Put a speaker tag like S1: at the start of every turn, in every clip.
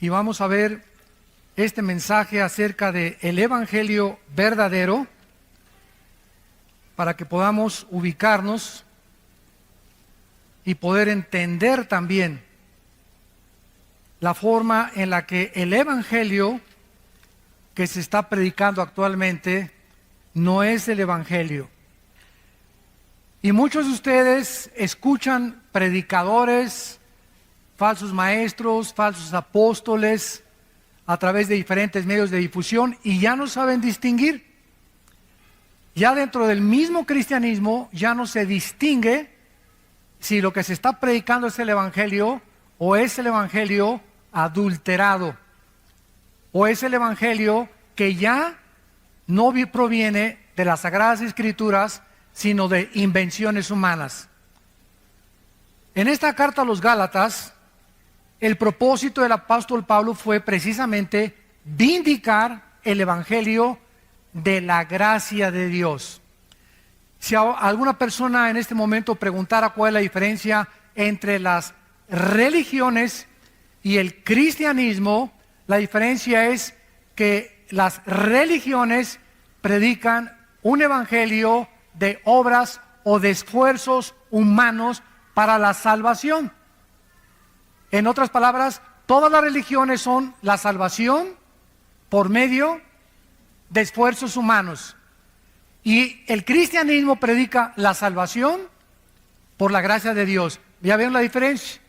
S1: y vamos a ver este mensaje acerca del Evangelio verdadero para que podamos ubicarnos y poder entender también la forma en la que el Evangelio que se está predicando actualmente no es el Evangelio. Y muchos de ustedes escuchan predicadores, falsos maestros, falsos apóstoles a través de diferentes medios de difusión y ya no saben distinguir. Ya dentro del mismo cristianismo ya no se distingue si lo que se está predicando es el Evangelio o es el Evangelio adulterado o es el Evangelio que ya no proviene de las Sagradas Escrituras, sino de invenciones humanas. En esta carta a los Gálatas, el propósito del apóstol Pablo fue precisamente vindicar el Evangelio de la gracia de Dios. Si alguna persona en este momento preguntara cuál es la diferencia entre las religiones y el cristianismo, la diferencia es que las religiones predican un evangelio de obras o de esfuerzos humanos para la salvación. En otras palabras, todas las religiones son la salvación por medio de esfuerzos humanos. Y el cristianismo predica la salvación por la gracia de Dios. ¿Ya ven la diferencia?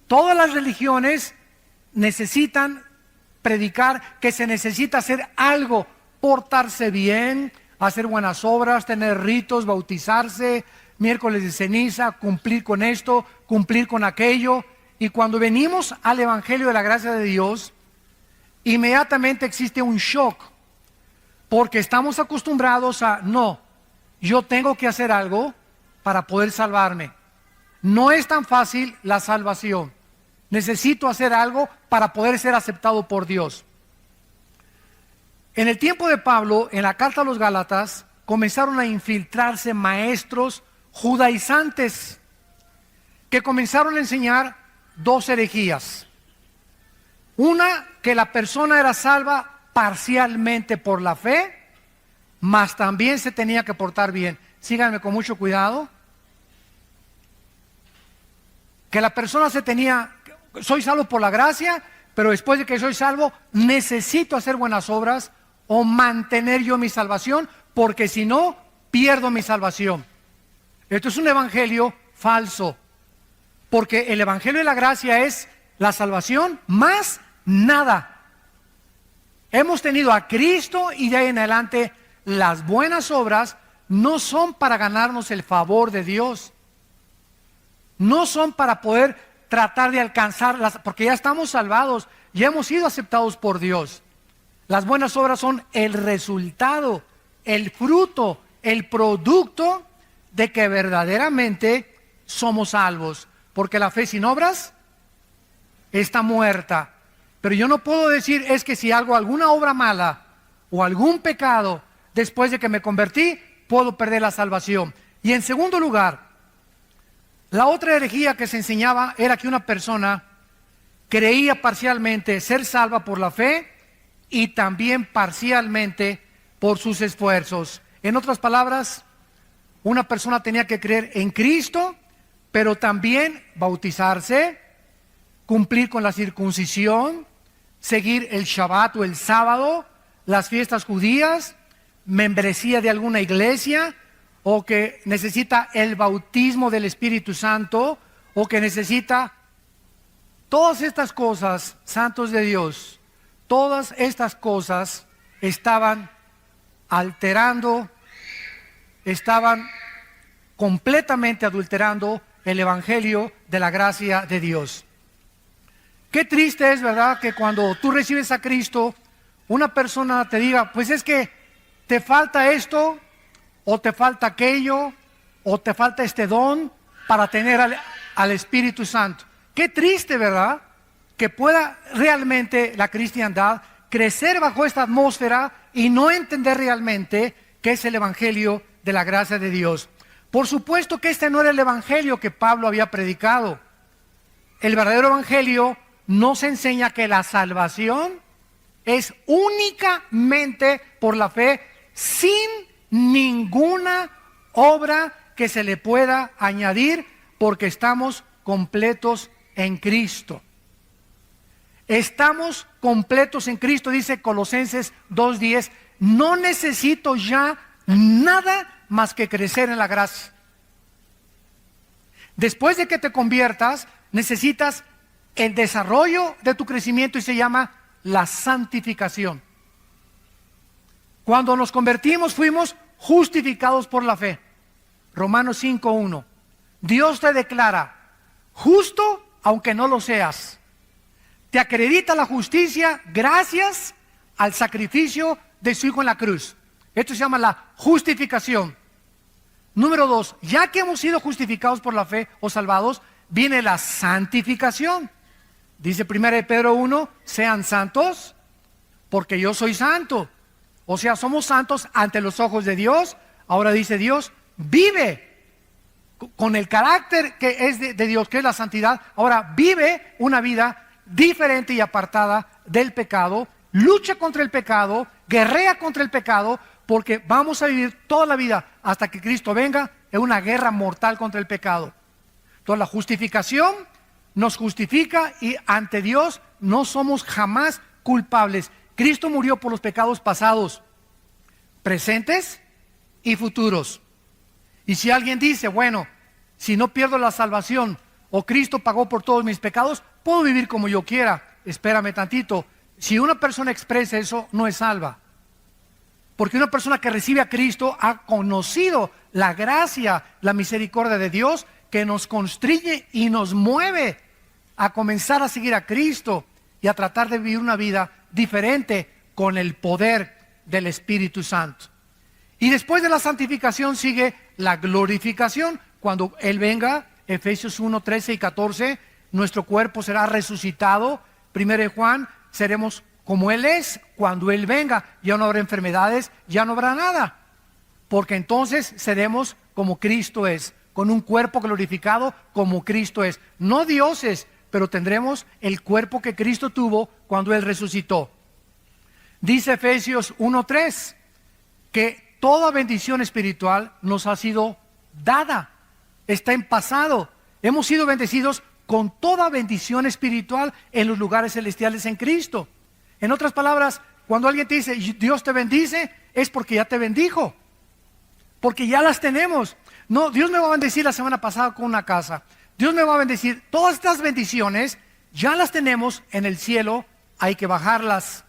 S1: Todas las religiones necesitan predicar que se necesita hacer algo, portarse bien, hacer buenas obras, tener ritos, bautizarse, miércoles de ceniza, cumplir con esto, cumplir con aquello. Y cuando venimos al Evangelio de la gracia de Dios, inmediatamente existe un shock, porque estamos acostumbrados a, no, yo tengo que hacer algo para poder salvarme. No es tan fácil la salvación. Necesito hacer algo para poder ser aceptado por Dios. En el tiempo de Pablo, en la carta a los Gálatas, comenzaron a infiltrarse maestros judaizantes que comenzaron a enseñar dos herejías. Una, que la persona era salva parcialmente por la fe, mas también se tenía que portar bien. Síganme con mucho cuidado. Que la persona soy salvo por la gracia, pero después de que soy salvo, necesito hacer buenas obras o mantener yo mi salvación, porque si no, pierdo mi salvación. Esto es un evangelio falso, porque el evangelio de la gracia es la salvación más nada. Hemos tenido a Cristo y de ahí en adelante las buenas obras no son para ganarnos el favor de Dios. No son para poder tratar de alcanzarlas, porque ya estamos salvados, ya hemos sido aceptados por Dios. Las buenas obras son el resultado, el fruto, el producto de que verdaderamente somos salvos. Porque la fe sin obras está muerta. Pero yo no puedo decir, es que si hago alguna obra mala o algún pecado después de que me convertí, puedo perder la salvación. Y en segundo lugar, la otra herejía que se enseñaba era que una persona creía parcialmente ser salva por la fe y también parcialmente por sus esfuerzos. En otras palabras, una persona tenía que creer en Cristo, pero también bautizarse, cumplir con la circuncisión, seguir el Shabbat o el sábado, las fiestas judías, membresía de alguna iglesia, o que necesita el bautismo del Espíritu Santo, o que necesita todas estas cosas, santos de Dios. Todas estas cosas estaban alterando, estaban completamente adulterando el Evangelio de la gracia de Dios. Qué triste es, ¿verdad?, que cuando tú recibes a Cristo, una persona te diga, pues es que te falta esto, o te falta aquello, o te falta este don para tener al Espíritu Santo. Qué triste, ¿verdad?, que pueda realmente la cristiandad crecer bajo esta atmósfera y no entender realmente qué es el Evangelio de la gracia de Dios. Por supuesto que este no era el Evangelio que Pablo había predicado. El verdadero Evangelio nos enseña que la salvación es únicamente por la fe, sin ninguna obra que se le pueda añadir, porque estamos completos en Cristo. Estamos completos en Cristo, dice Colosenses 2:10. No necesito ya nada más que crecer en la gracia. Después de que te conviertas, necesitas el desarrollo de tu crecimiento y se llama la santificación. Cuando nos convertimos fuimos justificados por la fe. Romanos 5:1. Dios te declara justo aunque no lo seas. Te acredita la justicia gracias al sacrificio de su Hijo en la cruz. Esto se llama la justificación. Número 2, ya que hemos sido justificados por la fe o salvados, viene la santificación. Dice 1 Pedro 1, sean santos porque yo soy santo. O sea, somos santos ante los ojos de Dios. Ahora dice Dios, vive con el carácter que es de Dios, que es la santidad. Ahora vive una vida diferente y apartada del pecado. Lucha contra el pecado, guerrea contra el pecado, porque vamos a vivir toda la vida hasta que Cristo venga en una guerra mortal contra el pecado. Entonces la justificación nos justifica y ante Dios no somos jamás culpables. Cristo murió por los pecados pasados, presentes y futuros. Y si alguien dice, bueno, si no pierdo la salvación o Cristo pagó por todos mis pecados, puedo vivir como yo quiera. Espérame tantito. Si una persona expresa eso, no es salva. Porque una persona que recibe a Cristo ha conocido la gracia, la misericordia de Dios, que nos constriñe y nos mueve a comenzar a seguir a Cristo y a tratar de vivir una vida diferente con el poder del Espíritu Santo. Y después de la santificación sigue la glorificación. Cuando Él venga, Efesios 1, 13 y 14, nuestro cuerpo será resucitado. 1 Juan, seremos como Él es cuando Él venga. Ya no habrá enfermedades, ya no habrá nada. Porque entonces seremos como Cristo es, con un cuerpo glorificado como Cristo es. No dioses, pero tendremos el cuerpo que Cristo tuvo cuando Él resucitó. Dice Efesios 1:3 que toda bendición espiritual nos ha sido dada, está en pasado. Hemos sido bendecidos con toda bendición espiritual en los lugares celestiales en Cristo. En otras palabras, cuando alguien te dice Dios te bendice, es porque ya te bendijo, porque ya las tenemos. No, Dios me va a bendecir la semana pasada con una casa, Dios me va a bendecir. Todas estas bendiciones ya las tenemos en el cielo, hay que bajarlas.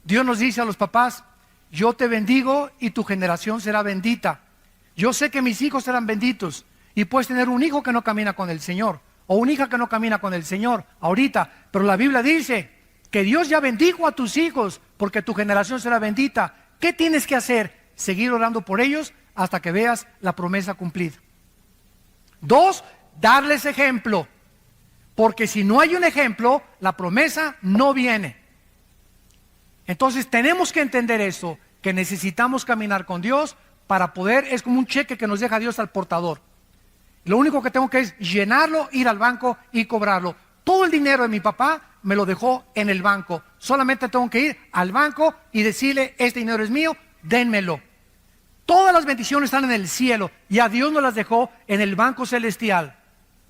S1: Dios nos dice a los papás, yo te bendigo y tu generación será bendita. Yo sé que mis hijos serán benditos. Y puedes tener un hijo que no camina con el Señor, o una hija que no camina con el Señor ahorita, pero la Biblia dice que Dios ya bendijo a tus hijos porque tu generación será bendita. ¿Qué tienes que hacer? Seguir orando por ellos hasta que veas la promesa cumplida. 2, darles ejemplo, porque si no hay un ejemplo, la promesa no viene. Entonces tenemos que entender eso, que necesitamos caminar con Dios para poder, es como un cheque que nos deja Dios al portador. Lo único que tengo que es llenarlo, ir al banco y cobrarlo. Todo el dinero de mi papá me lo dejó en el banco. Solamente tengo que ir al banco y decirle, este dinero es mío, dénmelo. Todas las bendiciones están en el cielo y a Dios nos las dejó en el banco celestial.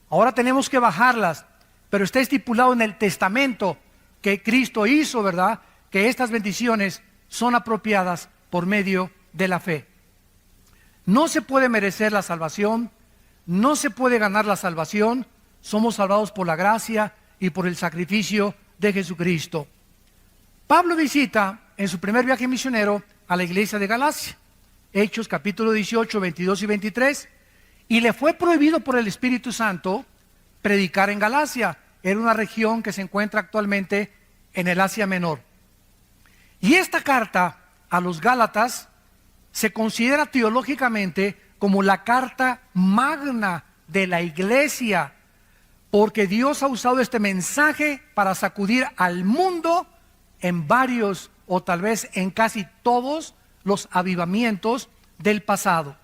S1: Ahora tenemos que bajarlas, pero está estipulado en el testamento que Cristo hizo, ¿verdad?, que estas bendiciones son apropiadas por medio de la fe. No se puede merecer la salvación, no se puede ganar la salvación. Somos salvados por la gracia y por el sacrificio de Jesucristo. Pablo visita en su primer viaje misionero a la iglesia de Galacia, Hechos capítulo 18, 22 y 23, y le fue prohibido por el Espíritu Santo predicar en Galacia. Era una región que se encuentra actualmente en el Asia Menor. Y esta carta a los Gálatas se considera teológicamente como la carta magna de la iglesia, porque Dios ha usado este mensaje para sacudir al mundo en varios o tal vez en casi todos los avivamientos del pasado.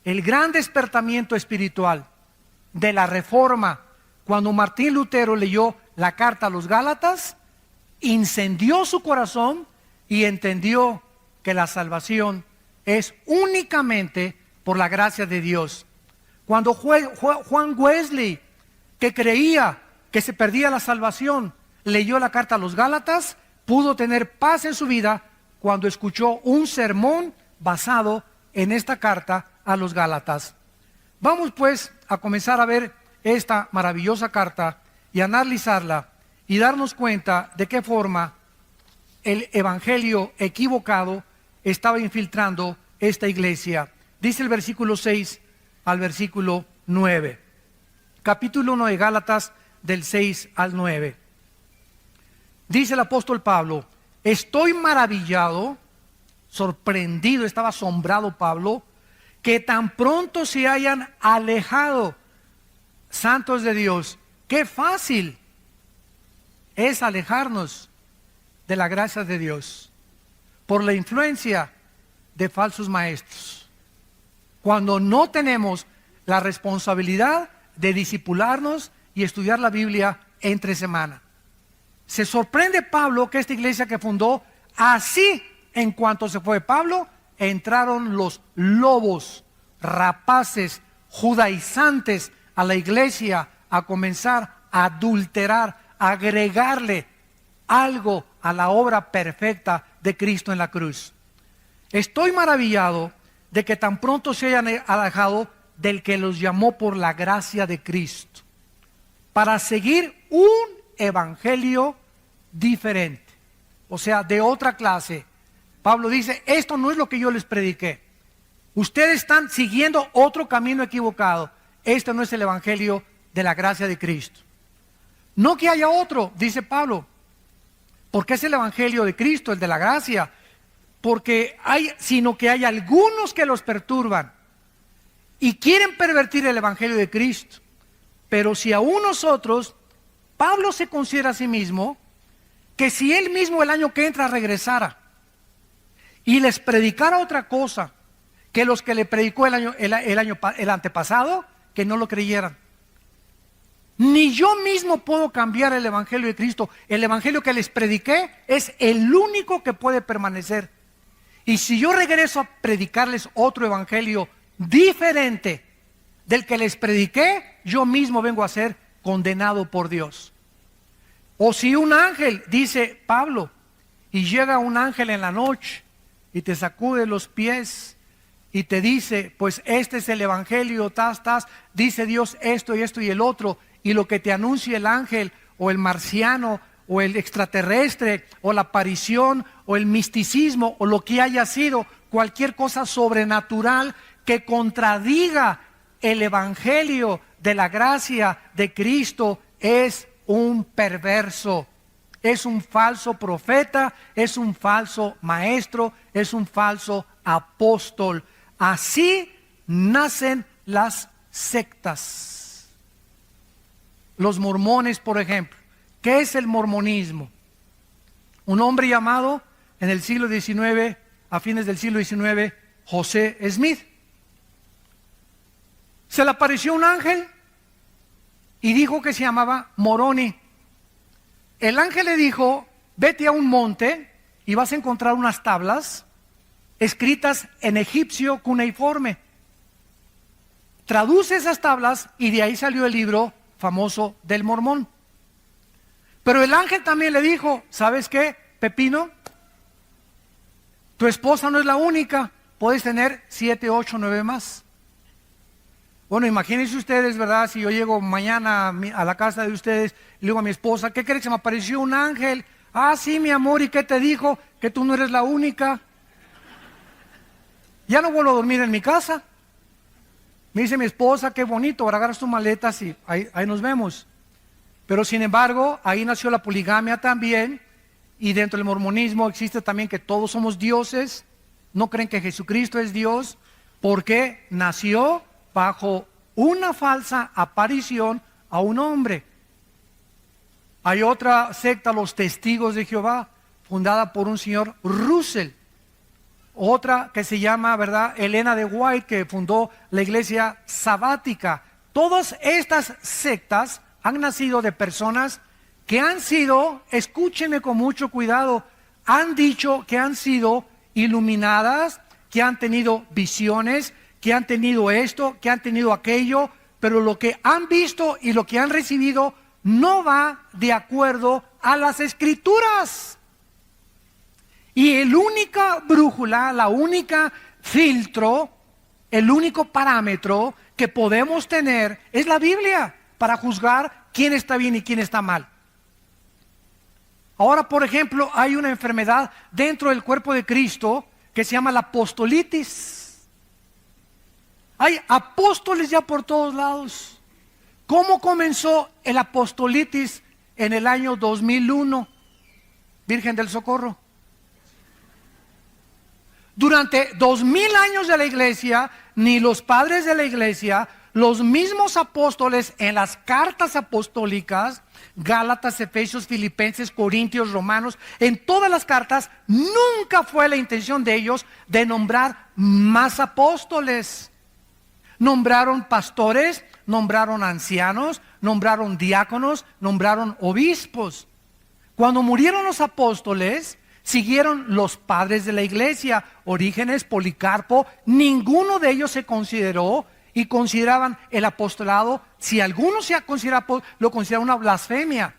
S1: El gran despertamiento espiritual de la Reforma, cuando Martín Lutero leyó la carta a los Gálatas, incendió su corazón y entendió que la salvación es únicamente por la gracia de Dios. Cuando Juan Wesley, que creía que se perdía la salvación, leyó la carta a los Gálatas, pudo tener paz en su vida cuando escuchó un sermón basado en esta carta a los Gálatas. Vamos pues a comenzar a ver esta maravillosa carta y analizarla y darnos cuenta de qué forma el evangelio equivocado estaba infiltrando esta iglesia. Dice el versículo 6 al versículo 9. Capítulo 1 de Gálatas, del 6 al 9. Dice el apóstol Pablo: estoy maravillado, sorprendido, estaba asombrado Pablo, que tan pronto se hayan alejado, santos de Dios. Qué fácil es alejarnos de la gracia de Dios por la influencia de falsos maestros, cuando no tenemos la responsabilidad de discipularnos y estudiar la Biblia entre semana. Se sorprende Pablo que esta iglesia que fundó, así en cuanto se fue Pablo, entraron los lobos, rapaces, judaizantes a la iglesia a comenzar a adulterar, a agregarle algo a la obra perfecta de Cristo en la cruz. Estoy maravillado de que tan pronto se hayan alejado del que los llamó por la gracia de Cristo, para seguir un evangelio diferente, o sea, de otra clase. Pablo dice: esto no es lo que yo les prediqué. Ustedes están siguiendo otro camino equivocado. Este no es el evangelio de la gracia de Cristo. No que haya otro, dice Pablo, porque es el evangelio de Cristo, el de la gracia, sino que hay algunos que los perturban y quieren pervertir el evangelio de Cristo. Pero si aún nosotros, Pablo se considera a sí mismo que si él mismo el año que entra regresara y les predicara otra cosa que los que le predicó el antepasado, que no lo creyeran. Ni yo mismo puedo cambiar el evangelio de Cristo. El evangelio que les prediqué es el único que puede permanecer. Y si yo regreso a predicarles otro evangelio diferente del que les prediqué, yo mismo vengo a ser condenado por Dios. O si un ángel, dice Pablo, y llega un ángel en la noche y te sacude los pies y te dice: pues este es el evangelio, dice Dios esto y esto y el otro, y lo que te anuncia el ángel o el marciano o el extraterrestre o la aparición o el misticismo o lo que haya sido, cualquier cosa sobrenatural que contradiga el evangelio de la gracia de Cristo, es un perverso, es un falso profeta, es un falso maestro, es un falso apóstol. Así nacen las sectas. Los mormones, por ejemplo. ¿Qué es el mormonismo? Un hombre llamado en el siglo XIX, a fines del siglo XIX, José Smith. Se le apareció un ángel y dijo que se llamaba Moroni. El ángel le dijo: vete a un monte y vas a encontrar unas tablas escritas en egipcio cuneiforme. Traduce esas tablas y de ahí salió el libro famoso del Mormón. Pero el ángel también le dijo: ¿sabes qué, Pepino? Tu esposa no es la única, puedes tener 7, 8, 9 más. Bueno, imagínense ustedes, ¿verdad? Si yo llego mañana a la casa de ustedes y le digo a mi esposa: ¿qué crees? Se me apareció un ángel. Ah, sí, mi amor, ¿y qué te dijo? Que tú no eres la única. Ya no vuelvo a dormir en mi casa. Me dice mi esposa: qué bonito, ahora agarras tus maletas y ahí nos vemos. Pero sin embargo, ahí nació la poligamia también, y dentro del mormonismo existe también que todos somos dioses. No creen que Jesucristo es Dios, porque nació bajo una falsa aparición a un hombre. Hay otra secta, los Testigos de Jehová, fundada por un señor Russell. Otra que se llama, ¿verdad?, Elena de White, que fundó la iglesia sabática. Todas estas sectas han nacido de personas que han sido, escúchenme con mucho cuidado, han dicho que han sido iluminadas, que han tenido visiones, que han tenido esto, que han tenido aquello, pero lo que han visto y lo que han recibido no va de acuerdo a las Escrituras. Y el única brújula, la única filtro, el único parámetro que podemos tener es la Biblia para juzgar quién está bien y quién está mal. Ahora, por ejemplo, hay una enfermedad dentro del cuerpo de Cristo que se llama la apostolitis. Hay apóstoles ya por todos lados. ¿Cómo comenzó el apostolitis en el año 2001? Virgen del Socorro. Durante 2000 años de la iglesia, ni los padres de la iglesia, los mismos apóstoles en las cartas apostólicas, Gálatas, Efesios, Filipenses, Corintios, Romanos, en todas las cartas, nunca fue la intención de ellos de nombrar más apóstoles. Nombraron pastores, nombraron ancianos, nombraron diáconos, nombraron obispos. Cuando murieron los apóstoles, siguieron los padres de la iglesia, Orígenes, Policarpo, ninguno de ellos se consideró y consideraban el apostolado, si alguno se considera, lo considera una blasfemia.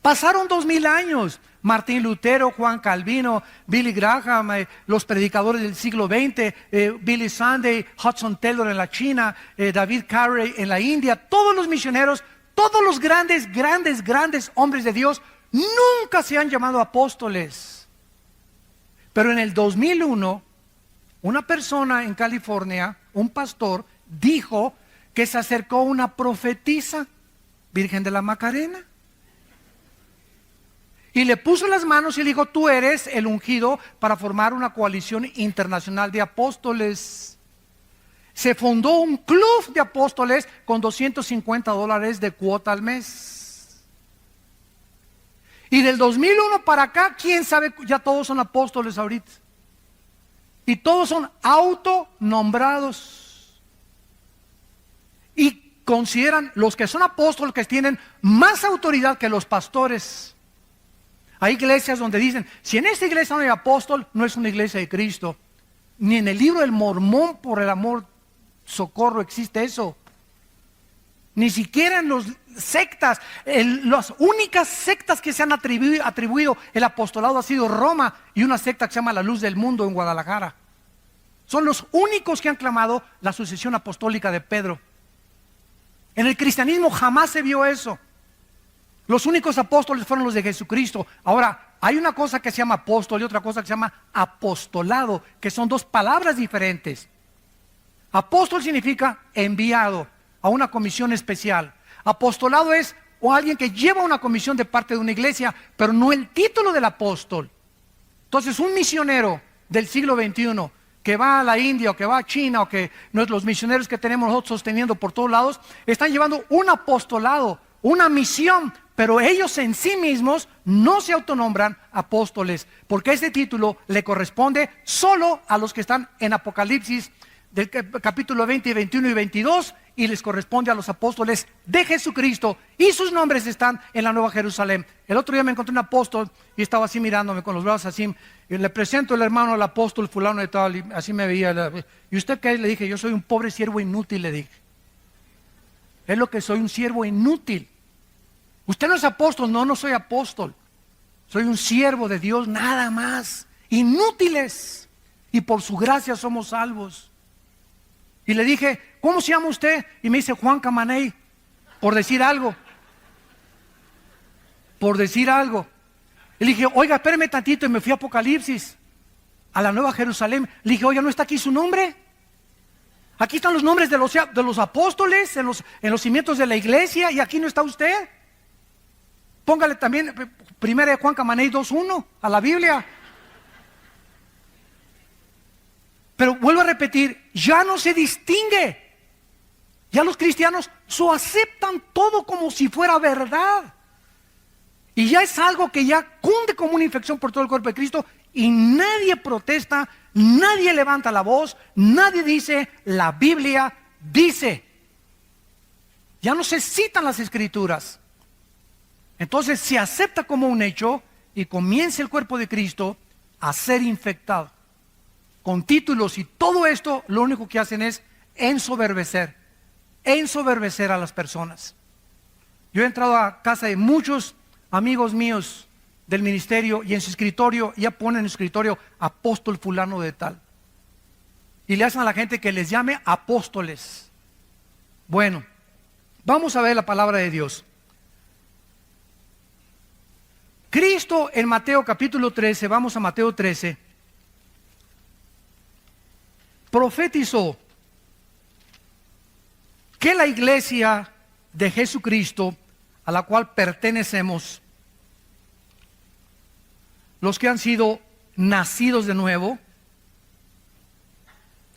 S1: Pasaron 2000 años, Martín Lutero, Juan Calvino, Billy Graham, los predicadores del siglo XX, Billy Sunday, Hudson Taylor en la China, David Carey en la India, todos los misioneros, todos los grandes hombres de Dios, nunca se han llamado apóstoles. Pero en el 2001, una persona en California, un pastor, dijo que se acercó una profetisa, Virgen de la Macarena, y le puso las manos y le dijo: tú eres el ungido para formar una coalición internacional de apóstoles. Se fundó un club de apóstoles con $250 de cuota al mes. Y del 2001 para acá, quién sabe, ya todos son apóstoles ahorita. Y todos son autonombrados. Y consideran los que son apóstoles que tienen más autoridad que los pastores. Hay iglesias donde dicen: si en esta iglesia no hay apóstol, no es una iglesia de Cristo. Ni en el libro del Mormón, por el amor, socorro, existe eso. Ni siquiera en las sectas, las únicas sectas que se han atribuido el apostolado ha sido Roma y una secta que se llama La Luz del Mundo en Guadalajara. Son los únicos que han clamado la sucesión apostólica de Pedro. En el cristianismo jamás se vio eso. Los únicos apóstoles fueron los de Jesucristo. Ahora, hay una cosa que se llama apóstol y otra cosa que se llama apostolado, que son dos palabras diferentes. Apóstol significa enviado a una comisión especial. Apostolado es o alguien que lleva una comisión de parte de una iglesia, pero no el título del apóstol. Entonces, un misionero del siglo XXI que va a la India o que va a China o que los misioneros que tenemos nosotros sosteniendo por todos lados, están llevando un apostolado, una misión, pero ellos en sí mismos no se autonombran apóstoles, porque ese título le corresponde solo a los que están en Apocalipsis del capítulo 20, 21 y 22, y les corresponde a los apóstoles de Jesucristo, y sus nombres están en la Nueva Jerusalén. El otro día me encontré un apóstol y estaba así mirándome con los brazos así, y le presento el hermano al apóstol fulano de tal, y así me veía. ¿Y usted qué es? Le dije: yo soy un pobre siervo inútil, le dije. Es lo que soy, un siervo inútil. Usted no es apóstol. No, no soy apóstol. Soy un siervo de Dios, nada más. Inútiles. Y por su gracia somos salvos. Y le dije: ¿cómo se llama usted? Y me dice: Juan Camaney. Por decir algo. Por decir algo. Y le dije: oiga, espéreme tantito. Y me fui a Apocalipsis, a la Nueva Jerusalén. Le dije: oiga, ¿no está aquí su nombre? Aquí están los nombres de los apóstoles en los cimientos de la iglesia, y aquí no está usted. Póngale también 1 Juan Camaney 2:1 a la Biblia. Pero vuelvo a repetir, ya no se distingue. Ya los cristianos aceptan todo como si fuera verdad. Y ya es algo que ya cunde como una infección por todo el cuerpo de Cristo, y nadie protesta, nadie levanta la voz, nadie dice: la Biblia dice. Ya no se citan las Escrituras. Entonces se acepta como un hecho y comienza el cuerpo de Cristo a ser infectado con títulos, y todo esto lo único que hacen es ensoberbecer a las personas. Yo he entrado a casa de muchos amigos míos del ministerio y en su escritorio ya ponen en su escritorio apóstol fulano de tal, y le hacen a la gente que les llame apóstoles. Bueno, vamos a ver la palabra de Dios. Cristo en Mateo capítulo 13, vamos a Mateo 13, profetizó que la iglesia de Jesucristo, a la cual pertenecemos, los que han sido nacidos de nuevo,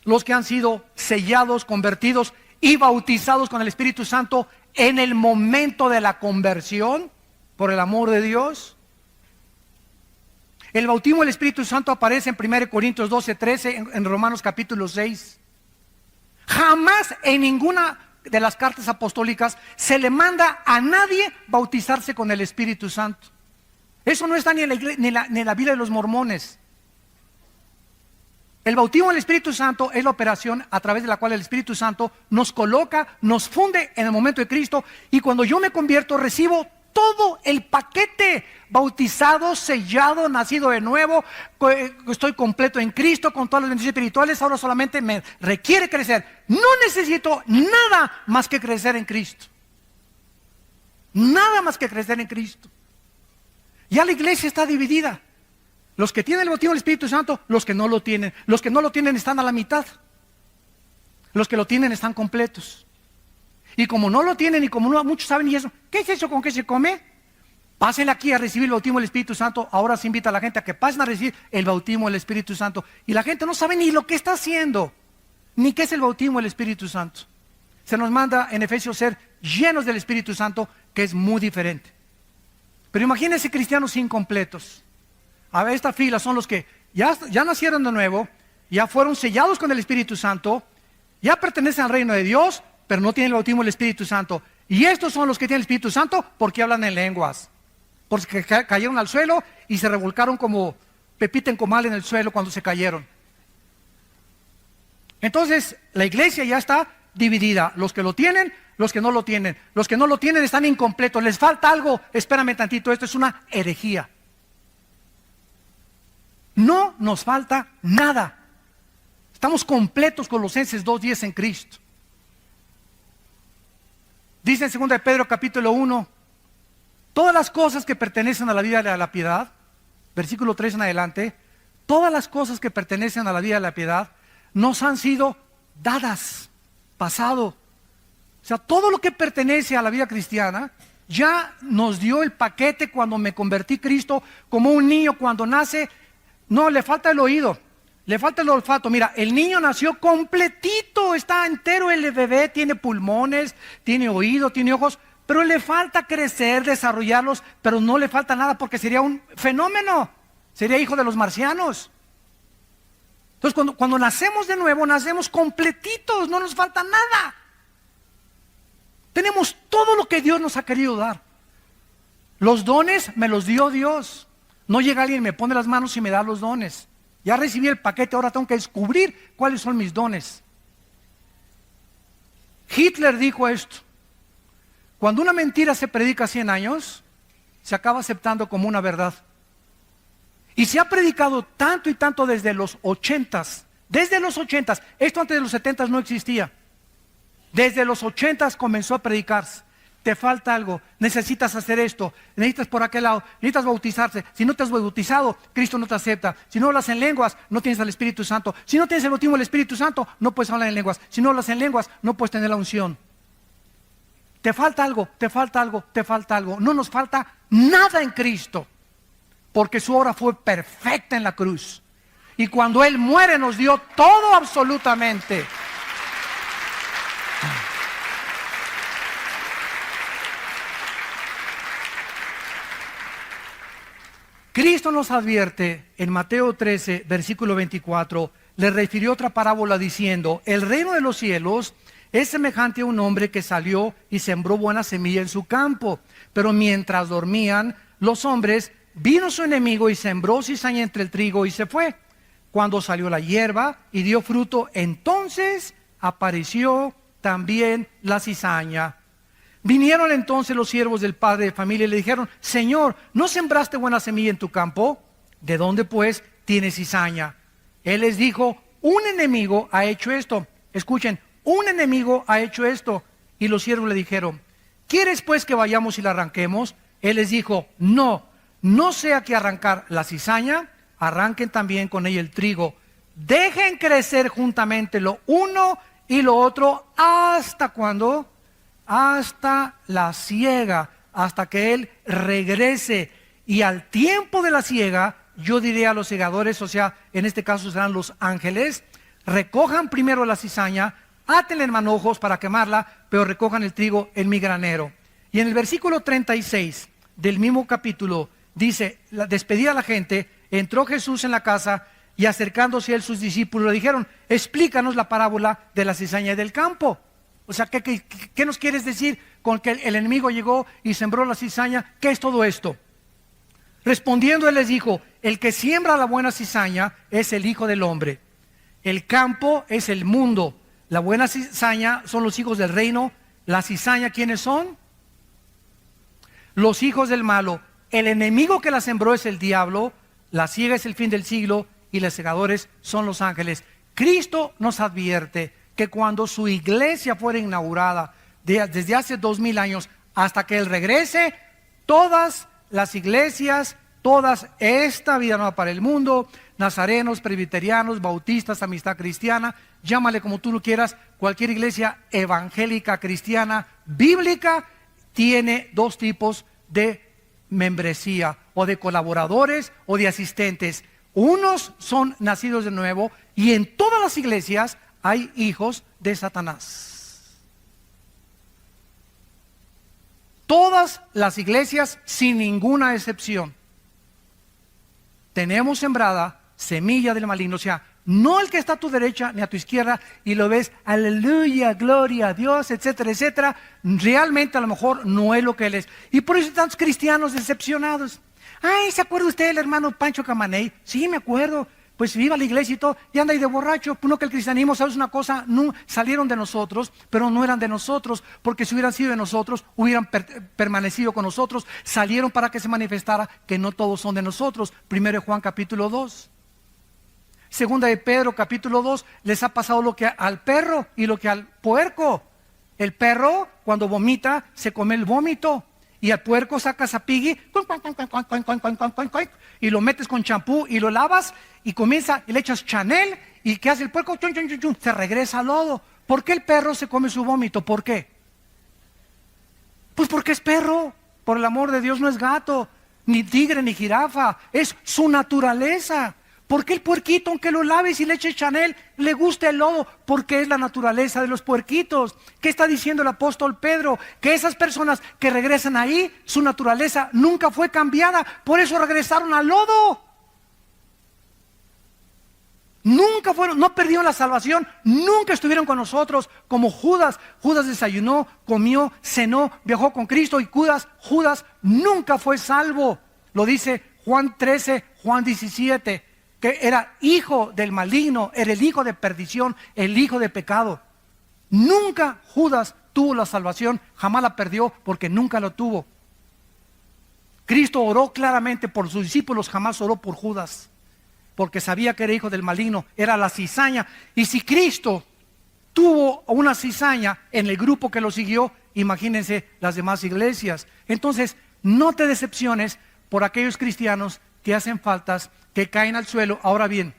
S1: los que han sido sellados, convertidos y bautizados con el Espíritu Santo en el momento de la conversión, por el amor de Dios. El bautismo del Espíritu Santo aparece en 1 Corintios 12, 13, en Romanos capítulo 6. Jamás en ninguna de las cartas apostólicas se le manda a nadie bautizarse con el Espíritu Santo. Eso no está ni en la Biblia de los mormones. El bautismo del Espíritu Santo es la operación a través de la cual el Espíritu Santo nos coloca, nos funde en el momento de Cristo, y cuando yo me convierto recibo todo el paquete: bautizado, sellado, nacido de nuevo, estoy completo en Cristo con todas las bendiciones espirituales. Ahora solamente me requiere crecer. No necesito nada más que crecer en Cristo. Nada más que crecer en Cristo. Ya la iglesia está dividida. Los que tienen el bautismo del Espíritu Santo, los que no lo tienen. Los que no lo tienen están a la mitad. Los que lo tienen están completos. Y como no lo tienen, y como no muchos saben, y eso, ¿qué es eso? ¿Con qué se come? Pasen aquí a recibir el bautismo del Espíritu Santo. Ahora se invita a la gente a que pasen a recibir el bautismo del Espíritu Santo. Y la gente no sabe ni lo que está haciendo, ni qué es el bautismo del Espíritu Santo. Se nos manda en Efesios ser llenos del Espíritu Santo, que es muy diferente. Pero imagínense cristianos incompletos. A ver, esta fila son los que ya nacieron de nuevo, ya fueron sellados con el Espíritu Santo, ya pertenecen al reino de Dios, pero no tienen el bautismo del Espíritu Santo. Y estos son los que tienen el Espíritu Santo porque hablan en lenguas, porque cayeron al suelo y se revolcaron como pepita en comal en el suelo cuando se cayeron. Entonces la iglesia ya está dividida: los que lo tienen, los que no lo tienen. Los que no lo tienen están incompletos, les falta algo. Espérame tantito, esto es una herejía. No nos falta nada. Estamos completos. Colosenses 2:10 en Cristo. Dice en 2 de Pedro capítulo 1, todas las cosas que pertenecen a la vida de la piedad, versículo 3 en adelante, todas las cosas que pertenecen a la vida de la piedad nos han sido dadas, pasado. O sea, todo lo que pertenece a la vida cristiana ya nos dio el paquete cuando me convertí a Cristo, como un niño cuando nace. No, le falta el oído, le falta el olfato. Mira, el niño nació completito, está entero el bebé, tiene pulmones, tiene oído, tiene ojos, pero le falta crecer, desarrollarlos, pero no le falta nada porque sería un fenómeno, sería hijo de los marcianos. Entonces cuando nacemos de nuevo, nacemos completitos, no nos falta nada. Tenemos todo lo que Dios nos ha querido dar. Los dones me los dio Dios. No llega alguien, me pone las manos y me da los dones. Ya recibí el paquete, ahora tengo que descubrir cuáles son mis dones. Hitler dijo esto: cuando una mentira se predica 100 años, se acaba aceptando como una verdad. Y se ha predicado tanto y tanto desde los 80s. Desde los 80s, esto antes de los 70s no existía. Desde los 80s comenzó a predicarse. Te falta algo, necesitas hacer esto, necesitas por aquel lado, necesitas bautizarse. Si no te has bautizado, Cristo no te acepta. Si no hablas en lenguas, no tienes al Espíritu Santo. Si no tienes el bautismo del Espíritu Santo, no puedes hablar en lenguas. Si no hablas en lenguas, no puedes tener la unción. Te falta algo, te falta algo, te falta algo. No nos falta nada en Cristo, porque su obra fue perfecta en la cruz. Y cuando Él muere nos dio todo absolutamente. Cristo nos advierte en Mateo 13, versículo 24, le refirió otra parábola diciendo: el reino de los cielos es semejante a un hombre que salió y sembró buena semilla en su campo. Pero mientras dormían los hombres, vino su enemigo y sembró cizaña entre el trigo y se fue. Cuando salió la hierba y dio fruto, entonces apareció también la cizaña. Vinieron entonces los siervos del padre de familia y le dijeron: Señor, ¿no sembraste buena semilla en tu campo? ¿De dónde pues tienes cizaña? Él les dijo: un enemigo ha hecho esto. Escuchen, un enemigo ha hecho esto. Y los siervos le dijeron: ¿quieres pues que vayamos y la arranquemos? Él les dijo: no sea que arrancar la cizaña, arranquen también con ella el trigo. Dejen crecer juntamente lo uno y lo otro. ¿Hasta cuándo? Hasta la siega, hasta que Él regrese. Y al tiempo de la siega, yo diré a los segadores, o sea, en este caso serán los ángeles: recojan primero la cizaña, átenla en manojos para quemarla, pero recojan el trigo en mi granero. Y en el versículo 36 del mismo capítulo dice: despedida a la gente, entró Jesús en la casa, y acercándose a él sus discípulos le dijeron: explícanos la parábola de la cizaña y del campo. O sea, ¿qué nos quieres decir con que el enemigo llegó y sembró la cizaña? ¿Qué es todo esto? Respondiendo él les dijo: el que siembra la buena cizaña es el Hijo del Hombre. El campo es el mundo. La buena cizaña son los hijos del reino. La cizaña, ¿quiénes son? Los hijos del malo. El enemigo que la sembró es el diablo. La siega es el fin del siglo y los segadores son los ángeles. Cristo nos advierte que cuando su iglesia fuera inaugurada, desde hace 2000 años hasta que Él regrese, todas las iglesias, todas, esta vida nueva para el mundo, nazarenos, presbiterianos, bautistas, amistad cristiana, llámale como tú lo quieras, cualquier iglesia evangélica, cristiana, bíblica, tiene dos tipos de membresía, o de colaboradores o de asistentes. Unos son nacidos de nuevo, y en todas las iglesias hay hijos de Satanás. Todas las iglesias, sin ninguna excepción, tenemos sembrada semilla del maligno. O sea, no el que está a tu derecha ni a tu izquierda y lo ves, aleluya, gloria a Dios, etcétera, etcétera. Realmente a lo mejor no es lo que él es. Y por eso hay tantos cristianos decepcionados. Ay, ¿se acuerda usted del hermano Pancho Camaney? Sí, me acuerdo. Pues viva la iglesia y todo, y anda ahí de borracho. Pues no, que el cristianismo, ¿sabes una cosa? No, salieron de nosotros, pero no eran de nosotros, porque si hubieran sido de nosotros, hubieran permanecido con nosotros. Salieron para que se manifestara que no todos son de nosotros. Primero de Juan capítulo 2. Segunda de Pedro capítulo 2, les ha pasado lo que al perro y lo que al puerco. El perro, cuando vomita, se come el vómito. Y al puerco sacas a Piggy y lo metes con champú y lo lavas y comienza y le echas Chanel. ¿Y qué hace el puerco? Chun, chun, chun, chun, se regresa al lodo. ¿Por qué el perro se come su vómito? ¿Por qué? Pues porque es perro. Por el amor de Dios, no es gato, ni tigre, ni jirafa. Es su naturaleza. ¿Por qué el puerquito, aunque lo laves y le eches Chanel, le gusta el lodo? Porque es la naturaleza de los puerquitos. ¿Qué está diciendo el apóstol Pedro? Que esas personas que regresan ahí, su naturaleza nunca fue cambiada. Por eso regresaron al lodo. Nunca fueron, no perdieron la salvación, nunca estuvieron con nosotros como Judas. Judas desayunó, comió, cenó, viajó con Cristo, y Judas nunca fue salvo. Lo dice Juan 13, Juan 17. Que era hijo del maligno, era el hijo de perdición, el hijo de pecado. Nunca Judas tuvo la salvación, jamás la perdió porque nunca lo tuvo. Cristo oró claramente por sus discípulos, jamás oró por Judas, porque sabía que era hijo del maligno, era la cizaña. Y si Cristo tuvo una cizaña en el grupo que lo siguió, imagínense las demás iglesias. Entonces, no te decepciones por aquellos cristianos que hacen faltas, que caen al suelo. Ahora bien,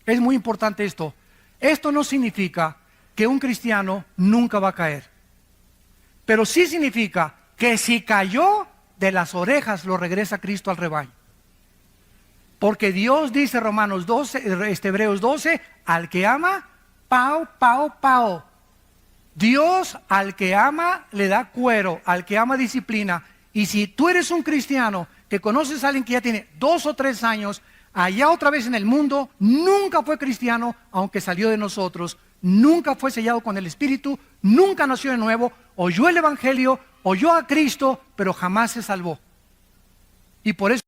S1: es muy importante esto. Esto no significa que un cristiano nunca va a caer, pero sí significa que si cayó, de las orejas lo regresa Cristo al rebaño. Porque Dios dice, Romanos 12, Hebreos 12, al que ama, pao, pao, pao. Dios al que ama le da cuero, al que ama disciplina. Y si tú eres un cristiano que conoces a alguien que ya tiene 2 o 3 años allá otra vez en el mundo, nunca fue cristiano, aunque salió de nosotros, nunca fue sellado con el Espíritu, nunca nació de nuevo, oyó el Evangelio, oyó a Cristo, pero jamás se salvó. Y por eso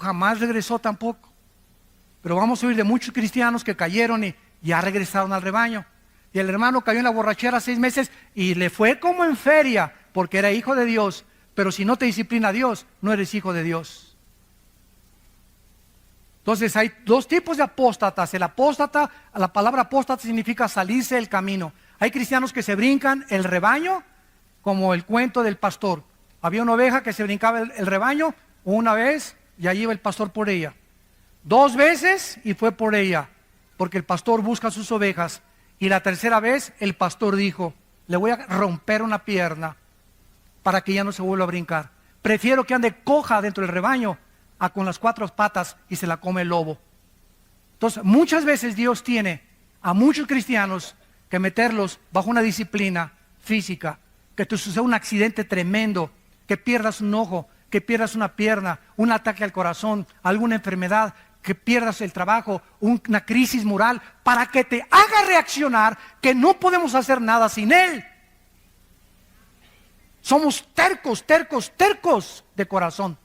S1: jamás regresó tampoco. Pero vamos a oír de muchos cristianos que cayeron y ya regresaron al rebaño. Y el hermano cayó en la borrachera 6 meses y le fue como en feria, porque era hijo de Dios. Pero si no te disciplina Dios, no eres hijo de Dios. Entonces hay 2 tipos de apóstatas. El apóstata, la palabra apóstata significa salirse del camino. Hay cristianos que se brincan el rebaño, como el cuento del pastor. Había una oveja que se brincaba el rebaño una vez, y ahí iba el pastor por ella. 2 veces y fue por ella, porque el pastor busca sus ovejas. Y la 3ª vez el pastor dijo, le voy a romper una pierna para que ya no se vuelva a brincar. Prefiero que ande coja dentro del rebaño a con las 4 patas y se la come el lobo. Entonces muchas veces Dios tiene a muchos cristianos que meterlos bajo una disciplina física, que te suceda un accidente tremendo, que pierdas un ojo, que pierdas una pierna, un ataque al corazón, alguna enfermedad, que pierdas el trabajo, una crisis moral, para que te haga reaccionar que no podemos hacer nada sin Él. Somos tercos de corazón.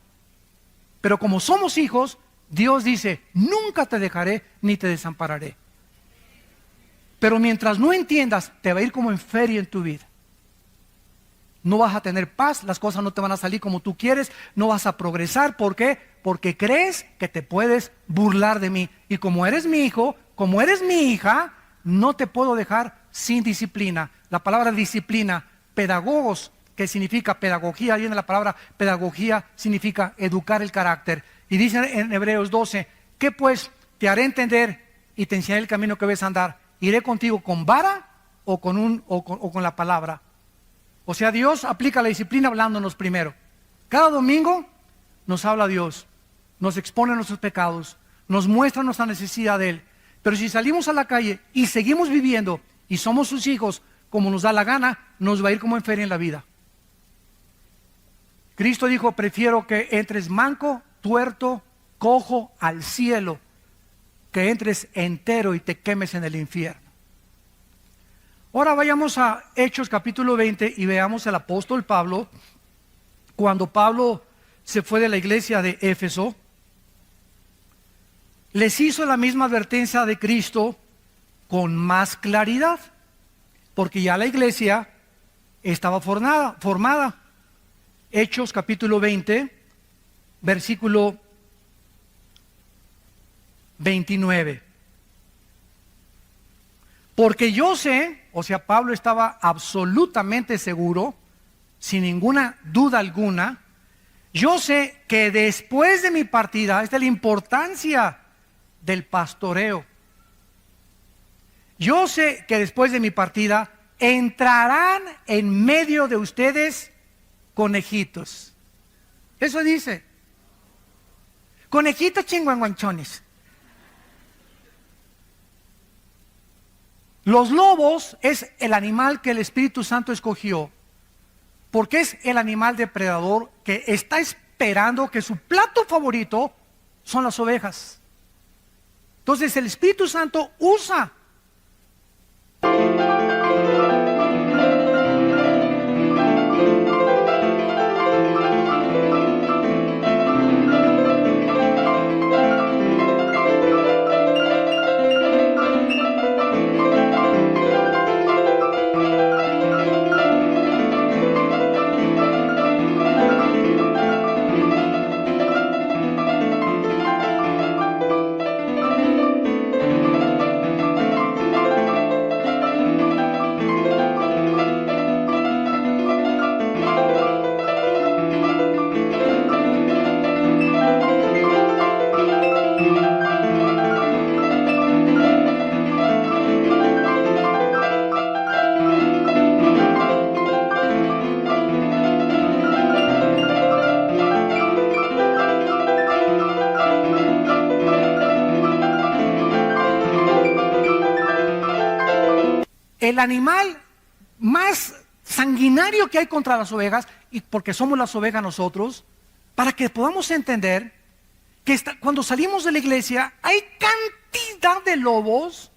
S1: Pero como somos hijos, Dios dice, nunca te dejaré ni te desampararé. Pero mientras no entiendas, te va a ir como en feria en tu vida. No vas a tener paz, las cosas no te van a salir como tú quieres, no vas a progresar. ¿Por qué? Porque crees que te puedes burlar de mí. Y como eres mi hijo, como eres mi hija, no te puedo dejar sin disciplina. La palabra disciplina, pedagogos, que significa pedagogía, viene la palabra pedagogía, significa educar el carácter. Y dice en Hebreos 12, ¿qué pues? Te haré entender y te enseñaré el camino que debes andar. ¿Iré contigo con vara o con la palabra? O sea, Dios aplica la disciplina hablándonos primero. Cada domingo nos habla Dios, nos expone nuestros pecados, nos muestra nuestra necesidad de Él. Pero si salimos a la calle y seguimos viviendo y somos sus hijos como nos da la gana, nos va a ir como en feria en la vida. Cristo dijo, prefiero que entres manco, tuerto, cojo al cielo, que entres entero y te quemes en el infierno. Ahora vayamos a Hechos capítulo 20 y veamos al apóstol Pablo. Cuando Pablo se fue de la iglesia de Éfeso, les hizo la misma advertencia de Cristo con más claridad, porque ya la iglesia estaba formada. Hechos capítulo 20, versículo 29. Porque yo sé, o sea, Pablo estaba absolutamente seguro, sin ninguna duda alguna, yo sé que después de mi partida, esta es la importancia del pastoreo. Yo sé que después de mi partida entrarán en medio de ustedes conejitos. Eso dice. Conejitos chinguanguanchones. Los lobos es el animal que el Espíritu Santo escogió, porque es el animal depredador que está esperando, que su plato favorito son las ovejas. Entonces el Espíritu Santo usa el animal más sanguinario que hay contra las ovejas, y porque somos las ovejas nosotros, para que podamos entender que cuando salimos de la iglesia hay cantidad de lobos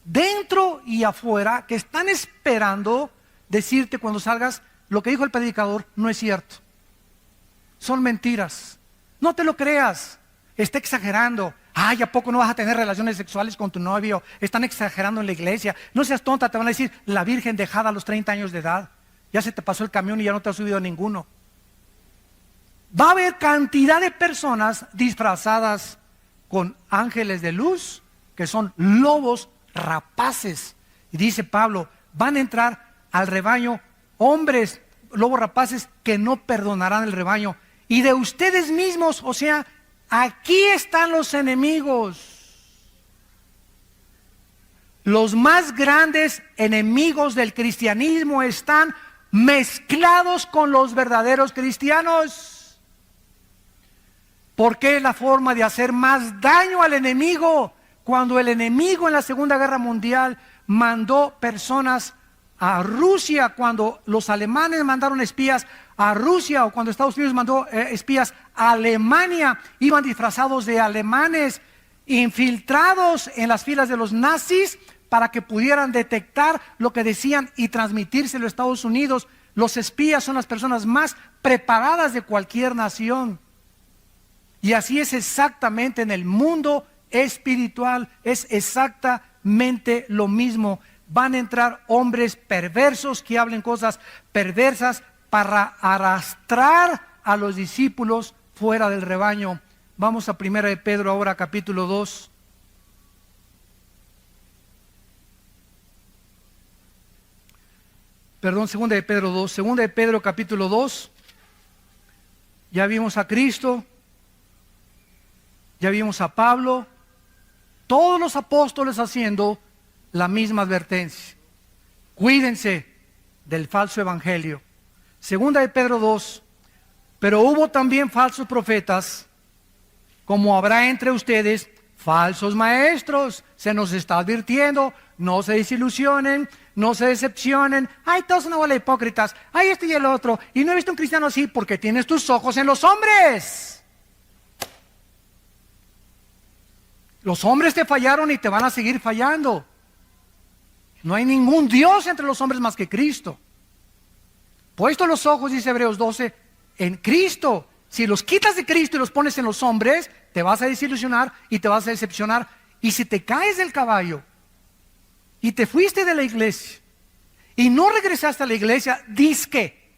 S1: dentro y afuera que están esperando decirte cuando salgas: lo que dijo el predicador no es cierto, son mentiras, no te lo creas, está exagerando. Ay, ¿a poco no vas a tener relaciones sexuales con tu novio? Están exagerando en la iglesia. No seas tonta, te van a decir: la virgen dejada a los 30 años de edad. Ya se te pasó el camión y ya no te has subido a ninguno. Va a haber cantidad de personas disfrazadas con ángeles de luz, que son lobos rapaces. Y dice Pablo, van a entrar al rebaño hombres, lobos rapaces, que no perdonarán el rebaño. Y de ustedes mismos, o sea, aquí están los enemigos. Los más grandes enemigos del cristianismo están mezclados con los verdaderos cristianos. Porque es la forma de hacer más daño al enemigo. Cuando el enemigo en la Segunda Guerra Mundial mandó personas a Rusia, cuando los alemanes mandaron espías a Rusia, o cuando Estados Unidos mandó espías a Alemania, iban disfrazados de alemanes, infiltrados en las filas de los nazis para que pudieran detectar lo que decían y transmitírselo a Estados Unidos. Los espías son las personas más preparadas de cualquier nación. Y así es exactamente en el mundo espiritual, es exactamente lo mismo. Van a entrar hombres perversos que hablen cosas perversas para arrastrar a los discípulos fuera del rebaño. Vamos a 1 de Pedro ahora, capítulo 2. Perdón, 2 de Pedro 2. 2 de Pedro, capítulo 2. Ya vimos a Cristo, ya vimos a Pablo, todos los apóstoles haciendo la misma advertencia. Cuídense del falso evangelio. 2 de Pedro 2. Pero hubo también falsos profetas, como habrá entre ustedes falsos maestros. Se nos está advirtiendo, no se desilusionen, no se decepcionen. Ay, todos son una bola de hipócritas. Ay, este y el otro. Y no he visto un cristiano así, porque tienes tus ojos en los hombres. Los hombres te fallaron y te van a seguir fallando. No hay ningún Dios entre los hombres más que Cristo. Puesto los ojos, dice Hebreos 12, en Cristo. Si los quitas de Cristo y los pones en los hombres, te vas a desilusionar y te vas a decepcionar. Y si te caes del caballo y te fuiste de la iglesia y no regresaste a la iglesia, dizque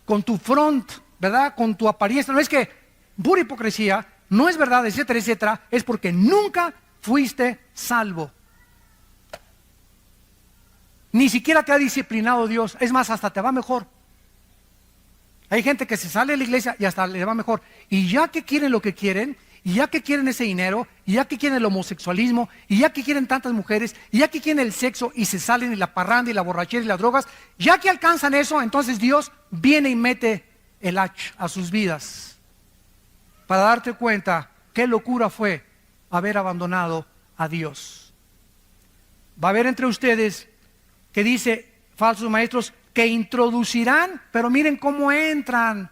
S1: con tu front, ¿verdad? Con tu apariencia, no es que pura hipocresía, no es verdad, etcétera, etcétera, es porque nunca fuiste salvo. Ni siquiera te ha disciplinado Dios, es más, hasta te va mejor. Hay gente que se sale de la iglesia y hasta le va mejor. Y ya que quieren lo que quieren, y ya que quieren ese dinero, y ya que quieren el homosexualismo, y ya que quieren tantas mujeres, y ya que quieren el sexo, y se salen y la parranda y la borrachera y las drogas, ya que alcanzan eso, entonces Dios viene y mete el hacha a sus vidas. Para darte cuenta qué locura fue haber abandonado a Dios. Va a haber entre ustedes que dice, falsos maestros, que introducirán, pero miren cómo entran,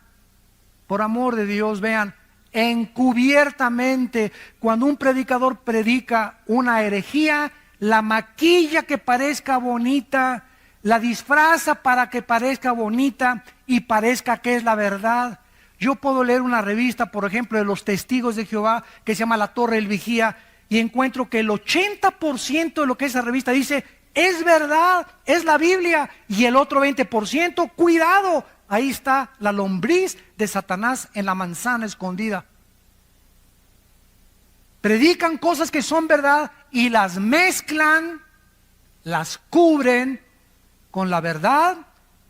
S1: por amor de Dios, vean, encubiertamente. Cuando un predicador predica una herejía, la maquilla que parezca bonita, la disfraza para que parezca bonita y parezca que es la verdad. Yo puedo leer una revista, por ejemplo, de los Testigos de Jehová, que se llama La Torre del Vigía, y encuentro que el 80% de lo que esa revista dice es verdad, es la Biblia, y el otro 20%, cuidado, ahí está la lombriz de Satanás en la manzana escondida. Predican cosas que son verdad y las mezclan, las cubren con la verdad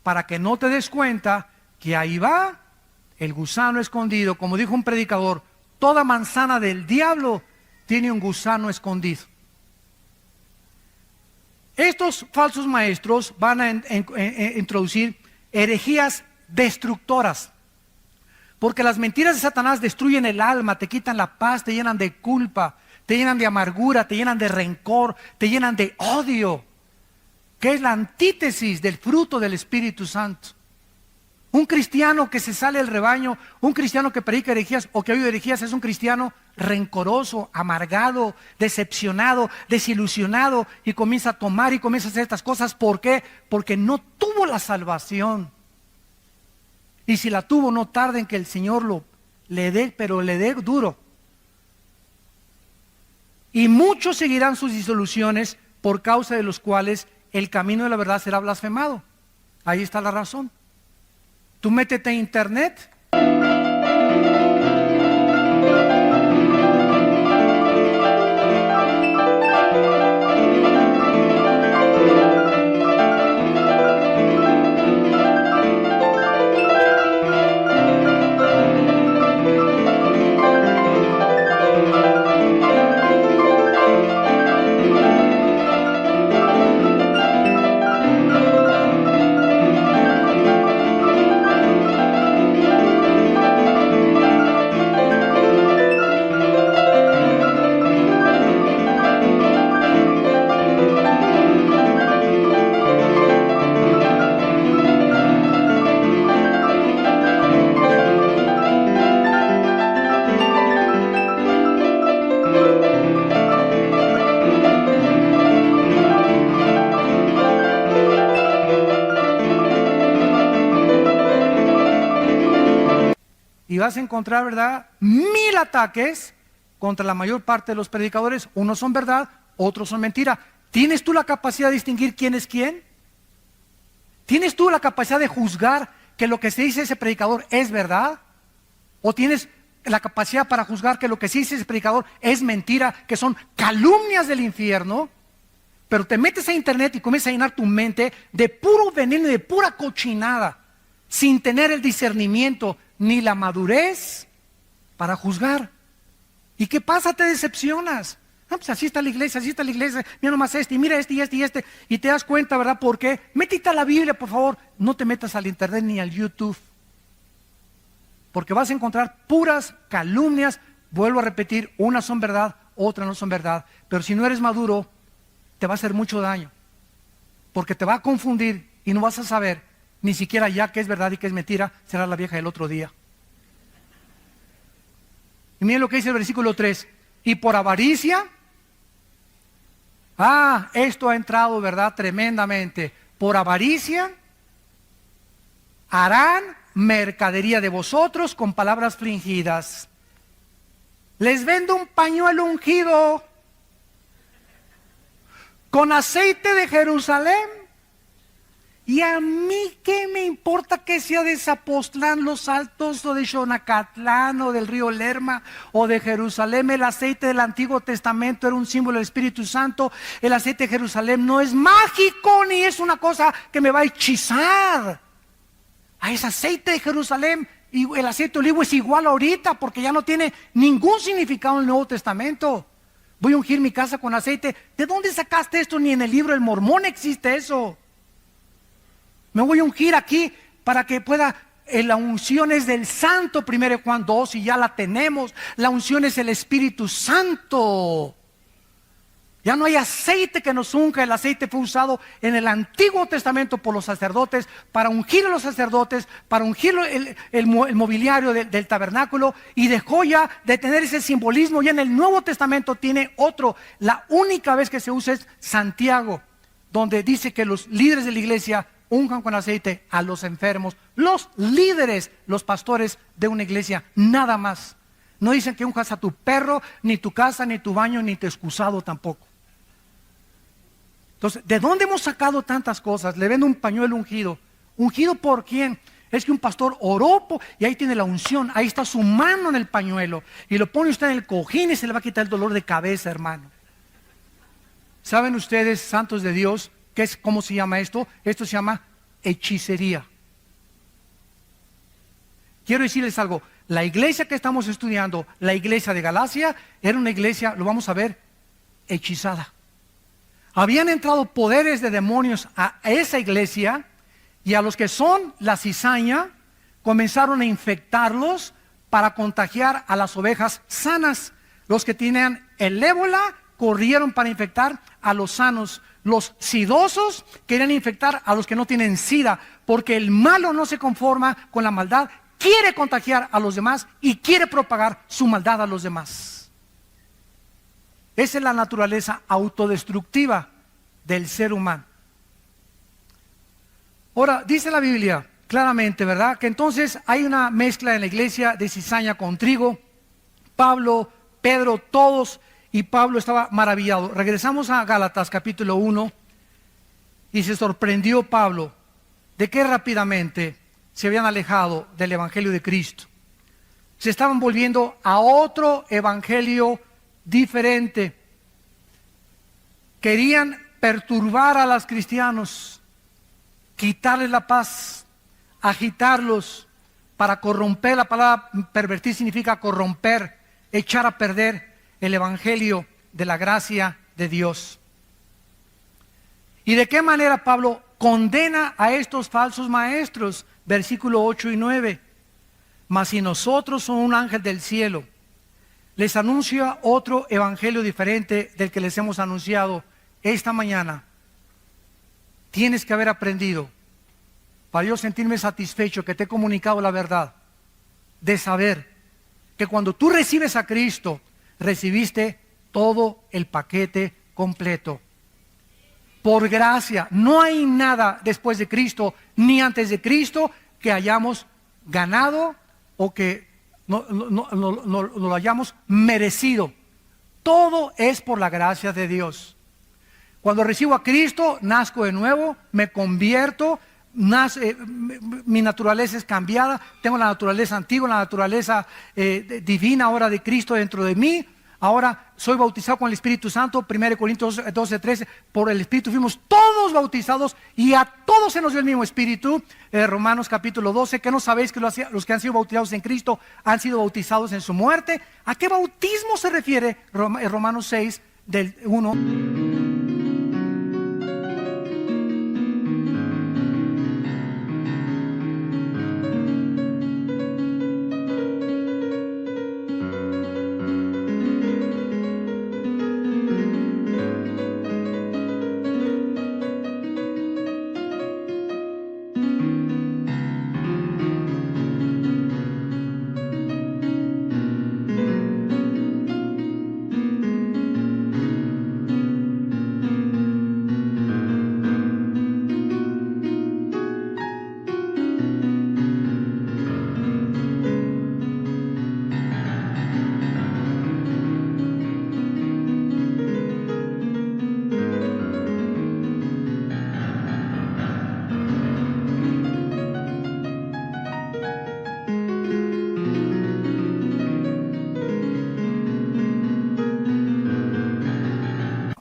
S1: para que no te des cuenta que ahí va el gusano escondido. Como dijo un predicador, toda manzana del diablo tiene un gusano escondido. Estos falsos maestros van a introducir herejías destructoras, porque las mentiras de Satanás destruyen el alma, te quitan la paz, te llenan de culpa, te llenan de amargura, te llenan de rencor, te llenan de odio, que es la antítesis del fruto del Espíritu Santo. Un cristiano que se sale del rebaño, un cristiano que predica herejías o que oye herejías, es un cristiano rencoroso, amargado, decepcionado, desilusionado, y comienza a tomar y comienza a hacer estas cosas. ¿Por qué? Porque no tuvo la salvación. Y si la tuvo, no tarde en que el Señor le dé, pero le dé duro. Y muchos seguirán sus disoluciones, por causa de los cuales el camino de la verdad será blasfemado. Ahí está la razón. Tú métete en internet. Y vas a encontrar, ¿verdad?, 1000 ataques contra la mayor parte de los predicadores. Unos son verdad, otros son mentira. ¿Tienes tú la capacidad de distinguir quién es quién? ¿Tienes tú la capacidad de juzgar que lo que se dice ese predicador es verdad? ¿O tienes la capacidad para juzgar que lo que se dice ese predicador es mentira, que son calumnias del infierno? Pero te metes a internet y comienzas a llenar tu mente de puro veneno y de pura cochinada, sin tener el discernimiento ni la madurez para juzgar. ¿Y qué pasa? Te decepcionas. Pues así está la iglesia, mira nomás este, y mira este y este y este, y te das cuenta, ¿verdad? ¿Por qué? Métete a la Biblia, por favor. No te metas al internet ni al YouTube, porque vas a encontrar puras calumnias. Vuelvo a repetir, unas son verdad, otras no son verdad. Pero si no eres maduro, te va a hacer mucho daño, porque te va a confundir y no vas a saber ni siquiera ya qué es verdad y qué es mentira. Será la vieja del otro día. Y miren lo que dice el versículo 3. Y por avaricia Esto ha entrado, ¿verdad? Tremendamente. Por avaricia harán mercadería de vosotros con palabras fingidas. Les vendo un pañuelo ungido con aceite de Jerusalén. Y a mí, ¿qué me importa que sea de Zapotlán, Los Altos, o de Xonacatlán, o del río Lerma, o de Jerusalén? El aceite del Antiguo Testamento era un símbolo del Espíritu Santo. El aceite de Jerusalén no es mágico, ni es una cosa que me va a hechizar. Es aceite de Jerusalén, y el aceite de olivo es igual ahorita, porque ya no tiene ningún significado en el Nuevo Testamento. Voy a ungir mi casa con aceite. ¿De dónde sacaste esto? Ni en el libro del Mormón existe eso. Me voy a ungir aquí para que pueda. La unción es del Santo, 1 Juan 2, y ya la tenemos. La unción es el Espíritu Santo. Ya no hay aceite que nos unja. El aceite fue usado en el Antiguo Testamento por los sacerdotes para ungir a los sacerdotes, para ungir el mobiliario del tabernáculo, y dejó ya de tener ese simbolismo. Ya en el Nuevo Testamento tiene otro. La única vez que se usa es Santiago, donde dice que los líderes de la iglesia unjan con aceite a los enfermos. Los líderes, los pastores de una iglesia, nada más. No dicen que unjas a tu perro, ni tu casa, ni tu baño, ni tu excusado tampoco. Entonces, ¿de dónde hemos sacado tantas cosas? Le vendo un pañuelo ungido. ¿Ungido por quién? Es que un pastor oró y ahí tiene la unción. Ahí está su mano en el pañuelo, y lo pone usted en el cojín y se le va a quitar el dolor de cabeza, hermano. ¿Saben ustedes, santos de Dios, cómo se llama esto? Esto se llama hechicería. Quiero decirles algo. La iglesia que estamos estudiando, la iglesia de Galacia, era una iglesia, lo vamos a ver, hechizada. Habían entrado poderes de demonios a esa iglesia, y a los que son la cizaña comenzaron a infectarlos para contagiar a las ovejas sanas. Los que tenían el ébola corrieron para infectar a los sanos. Los sidosos querían infectar a los que no tienen sida, porque el malo no se conforma con la maldad, quiere contagiar a los demás y quiere propagar su maldad a los demás. Esa es la naturaleza autodestructiva del ser humano. Ahora, dice la Biblia claramente, ¿verdad?, que entonces hay una mezcla en la iglesia de cizaña con trigo. Pablo, Pedro, todos, y Pablo estaba maravillado. Regresamos a Gálatas capítulo 1, y se sorprendió Pablo de que rápidamente se habían alejado del evangelio de Cristo. Se estaban volviendo a otro evangelio diferente. Querían perturbar a los cristianos, quitarles la paz, agitarlos para corromper. La palabra pervertir significa corromper, echar a perder el evangelio de la gracia de Dios. ¿Y de qué manera Pablo condena a estos falsos maestros? Versículo 8 y 9. Mas si nosotros somos un ángel del cielo, les anuncia otro evangelio diferente del que les hemos anunciado esta mañana. Tienes que haber aprendido, para yo sentirme satisfecho, que te he comunicado la verdad, de saber que cuando tú recibes a Cristo, recibiste todo el paquete completo. Por gracia, no hay nada después de Cristo ni antes de Cristo que hayamos ganado o que no lo hayamos merecido. Todo es por la gracia de Dios. Cuando recibo a Cristo, nazco de nuevo, me convierto, mi naturaleza es cambiada, tengo la naturaleza antigua, la naturaleza divina ahora de Cristo dentro de mí. Ahora soy bautizado con el Espíritu Santo, 1 Corintios 12, 13, por el Espíritu fuimos todos bautizados, y a todos se nos dio el mismo Espíritu. Romanos capítulo 12, que no sabéis que los que han sido bautizados en Cristo han sido bautizados en su muerte. ¿A qué bautismo se refiere? Romanos 6, del 1.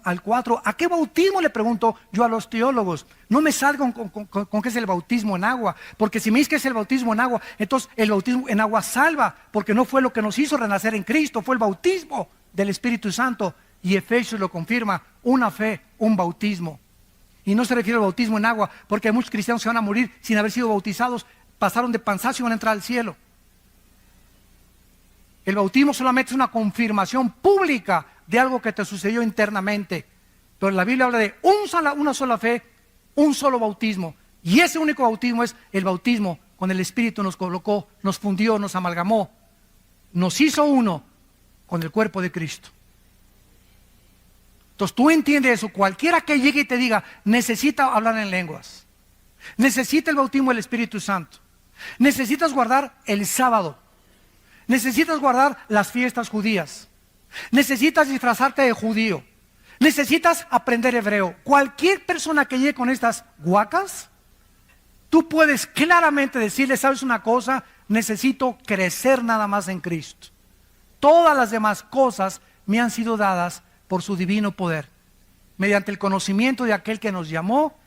S1: al 4. ¿A qué bautismo? Le pregunto yo a los teólogos. No me salgan con qué es el bautismo en agua, porque si me dices que es el bautismo en agua, entonces el bautismo en agua salva, porque no fue lo que nos hizo renacer en Cristo, fue el bautismo del Espíritu Santo. Y Efesios lo confirma: una fe, un bautismo. Y no se refiere al bautismo en agua, porque hay muchos cristianos que van a morir sin haber sido bautizados, pasaron de panzazo y van a entrar al cielo. El bautismo solamente es una confirmación pública de algo que te sucedió internamente. Pero la Biblia habla de una sola fe, un solo bautismo. Y ese único bautismo es el bautismo con el Espíritu. Nos colocó, nos fundió, nos amalgamó, nos hizo uno con el cuerpo de Cristo. Entonces tú entiendes eso. Cualquiera que llegue y te diga, necesita hablar en lenguas, necesita el bautismo del Espíritu Santo, necesitas guardar el sábado, necesitas guardar las fiestas judías, necesitas disfrazarte de judío, necesitas aprender hebreo. Cualquier persona que llegue con estas guacas, tú puedes claramente decirle: ¿sabes una cosa? Necesito crecer nada más en Cristo. Todas las demás cosas me han sido dadas por su divino poder, mediante el conocimiento de aquel que nos llamó,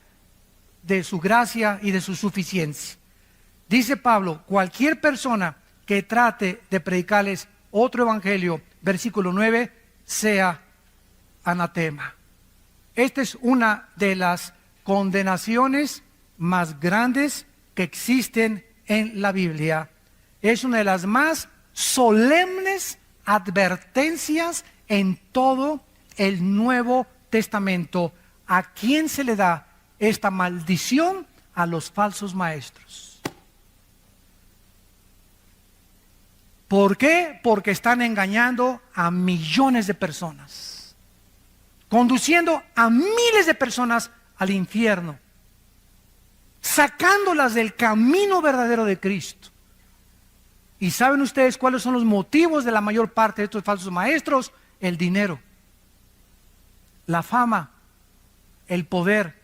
S1: de su gracia y de su suficiencia. Dice Pablo: cualquier persona que trate de predicarles otro evangelio, versículo 9, sea anatema. Esta es una de las condenaciones más grandes que existen en la Biblia. Es una de las más solemnes advertencias en todo el Nuevo Testamento. ¿A quién se le da esta maldición? A los falsos maestros. ¿Por qué? Porque están engañando a millones de personas, conduciendo a miles de personas al infierno, sacándolas del camino verdadero de Cristo. ¿Y saben ustedes cuáles son los motivos de la mayor parte de estos falsos maestros? El dinero, la fama, el poder,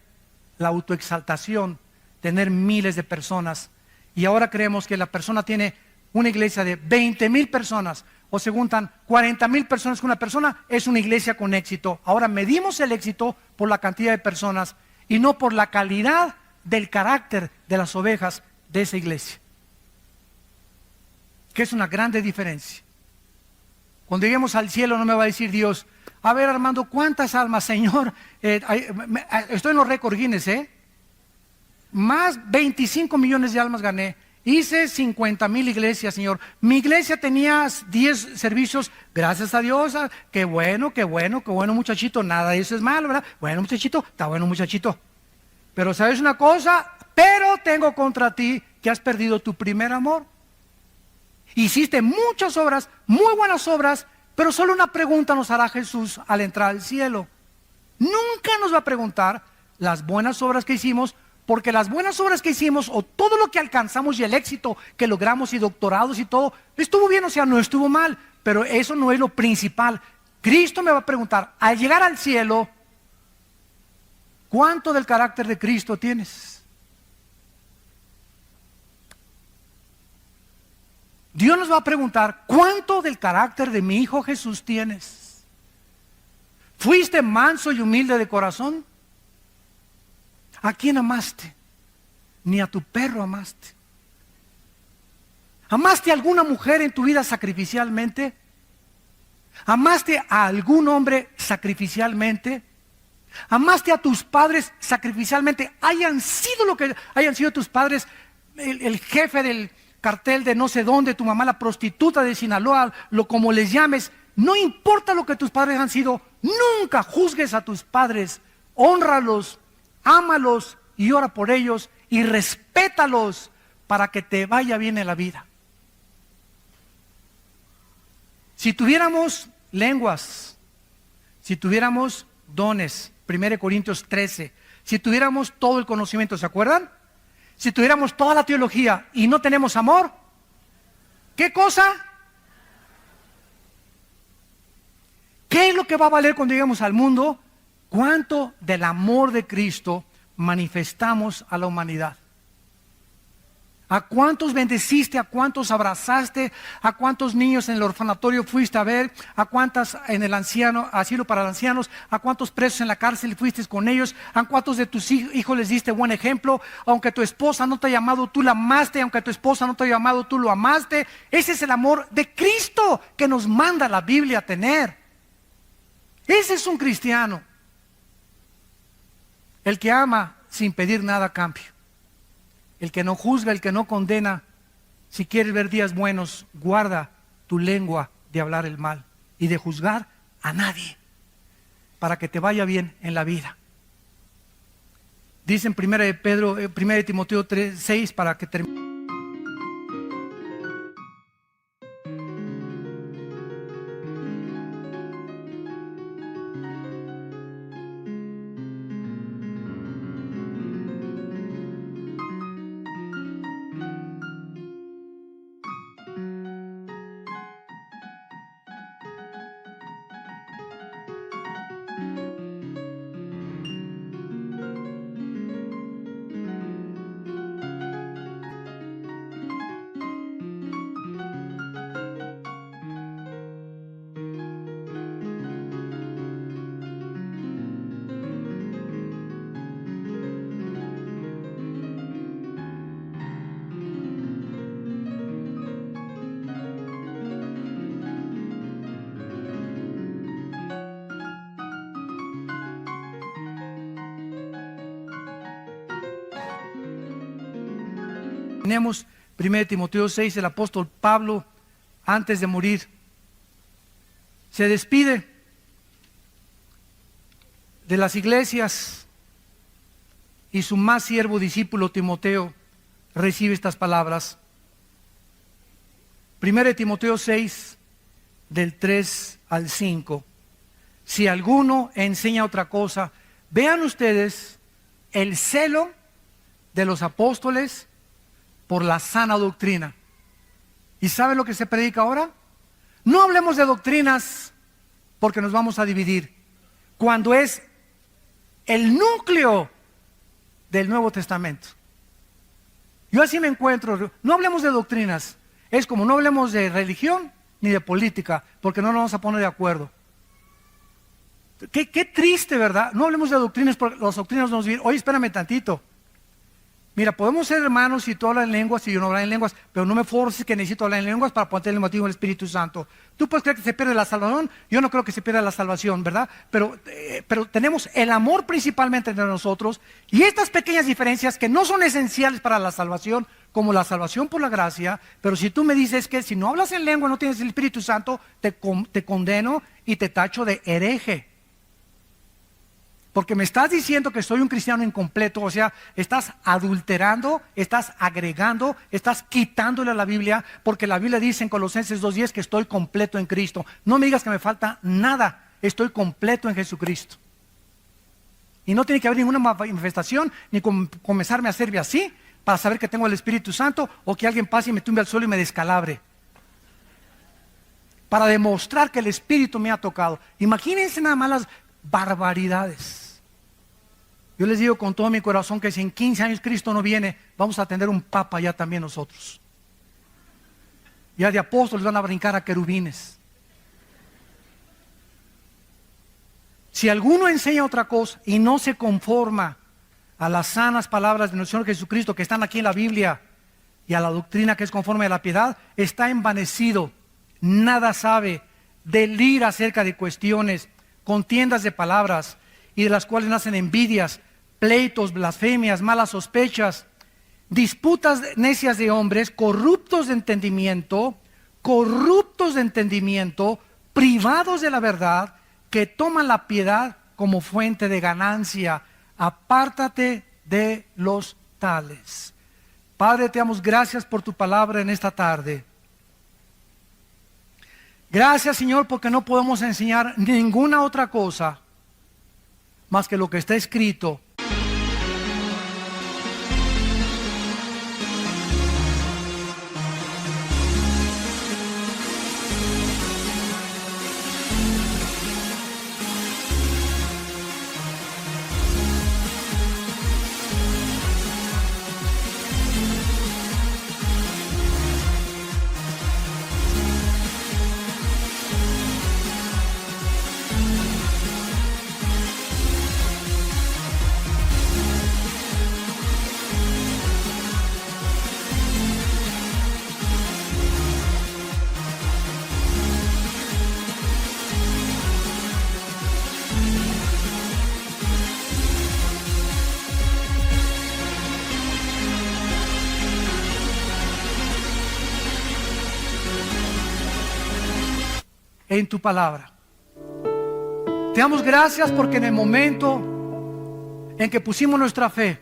S1: la autoexaltación, tener miles de personas. Y ahora creemos que la persona tiene una iglesia de 20,000 personas, o se juntan 40,000 personas con una persona, es una iglesia con éxito. Ahora medimos el éxito por la cantidad de personas y no por la calidad del carácter de las ovejas de esa iglesia, que es una grande diferencia. Cuando lleguemos al cielo no me va a decir Dios: a ver, Armando, ¿cuántas almas, Señor? Estoy en los récords Guinness, más 25 millones de almas gané. Hice 50,000 iglesias, Señor. Mi iglesia tenía 10 servicios, gracias a Dios. Qué bueno, muchachito. Nada de eso es malo, ¿verdad? Bueno, muchachito, está bueno, muchachito. Pero ¿sabes una cosa? Pero tengo contra ti que has perdido tu primer amor. Hiciste muchas obras, muy buenas obras, pero solo una pregunta nos hará Jesús al entrar al cielo. Nunca nos va a preguntar las buenas obras que hicimos, porque las buenas obras que hicimos, o todo lo que alcanzamos y el éxito que logramos y doctorados y todo, estuvo bien, o sea, no estuvo mal, pero eso no es lo principal. Cristo me va a preguntar, al llegar al cielo, ¿cuánto del carácter de Cristo tienes? Dios nos va a preguntar, ¿cuánto del carácter de mi Hijo Jesús tienes? ¿Fuiste manso y humilde de corazón? ¿A quién amaste? Ni a tu perro amaste. ¿Amaste a alguna mujer en tu vida sacrificialmente? ¿Amaste a algún hombre sacrificialmente? ¿Amaste a tus padres sacrificialmente? Hayan sido lo que hayan sido tus padres, el jefe del cartel de no sé dónde, tu mamá la prostituta de Sinaloa, lo como les llames, no importa lo que tus padres han sido, nunca juzgues a tus padres, hónralos, ámalos y ora por ellos y respétalos para que te vaya bien en la vida. Si tuviéramos lenguas, si tuviéramos dones, 1 Corintios 13, si tuviéramos todo el conocimiento, ¿se acuerdan? Si tuviéramos toda la teología y no tenemos amor, ¿qué cosa? ¿Qué es lo que va a valer cuando lleguemos al mundo? ¿Cuánto del amor de Cristo manifestamos a la humanidad? ¿A cuántos bendeciste? ¿A cuántos abrazaste? ¿A cuántos niños en el orfanatorio fuiste a ver? ¿A cuántas en el asilo para ancianos? ¿A cuántos presos en la cárcel fuiste con ellos? ¿A cuántos de tus hijos les diste buen ejemplo? Aunque tu esposa no te ha llamado, tú la amaste. Aunque tu esposa no te ha llamado, tú lo amaste. Ese es el amor de Cristo que nos manda la Biblia a tener. Ese es un cristiano. El que ama sin pedir nada a cambio. El que no juzga, el que no condena. Si quieres ver días buenos, guarda tu lengua de hablar el mal y de juzgar a nadie, para que te vaya bien en la vida. Dice en 1 Timoteo 3:6, para que termine. Tenemos 1 Timoteo 6, el apóstol Pablo, antes de morir, se despide de las iglesias y su más siervo discípulo Timoteo recibe estas palabras. 1 Timoteo 6, del 3 al 5. Si alguno enseña otra cosa, vean ustedes el celo de los apóstoles por la sana doctrina. ¿Y sabe lo que se predica ahora? No hablemos de doctrinas porque nos vamos a dividir, cuando es el núcleo del Nuevo Testamento. Yo así me encuentro. No hablemos de doctrinas. Es como no hablemos de religión ni de política, porque no nos vamos a poner de acuerdo. Qué triste, ¿verdad? No hablemos de doctrinas porque las doctrinas nos vienen. Oye, espérame tantito. Mira, podemos ser hermanos si tú hablas en lenguas y yo no hablo en lenguas, pero no me forces que necesito hablar en lenguas para poner el motivo del Espíritu Santo. Tú puedes creer que se pierde la salvación, yo no creo que se pierda la salvación, ¿verdad? Pero tenemos el amor principalmente entre nosotros, y estas pequeñas diferencias que no son esenciales para la salvación, como la salvación por la gracia. Pero si tú me dices que si no hablas en lengua no tienes el Espíritu Santo, te condeno y te tacho de hereje. Porque me estás diciendo que soy un cristiano incompleto, o sea, estás adulterando, estás agregando, estás quitándole a la Biblia, porque la Biblia dice en Colosenses 2:10 que estoy completo en Cristo. No me digas que me falta nada, estoy completo en Jesucristo. Y no tiene que haber ninguna manifestación, ni comenzarme a hacerme así, para saber que tengo el Espíritu Santo, o que alguien pase y me tumbe al suelo y me descalabre. Para demostrar que el Espíritu me ha tocado. Imagínense nada más las barbaridades. Yo les digo con todo mi corazón que si en 15 años Cristo no viene, vamos a tener un papa ya también nosotros. Ya de apóstoles van a brincar a querubines. Si alguno enseña otra cosa y no se conforma a las sanas palabras de nuestro Señor Jesucristo que están aquí en la Biblia y a la doctrina que es conforme a la piedad, está envanecido, nada sabe, delira acerca de cuestiones, contiendas de palabras, y de las cuales nacen envidias, pleitos, blasfemias, malas sospechas, disputas necias de hombres, corruptos de entendimiento, privados de la verdad, que toman la piedad como fuente de ganancia. Apártate de los tales. Padre, te damos gracias por tu palabra en esta tarde. Gracias, Señor, porque no podemos enseñar ninguna otra cosa más que lo que está escrito. en tu palabra. Te damos gracias porque en el momento en que pusimos nuestra fe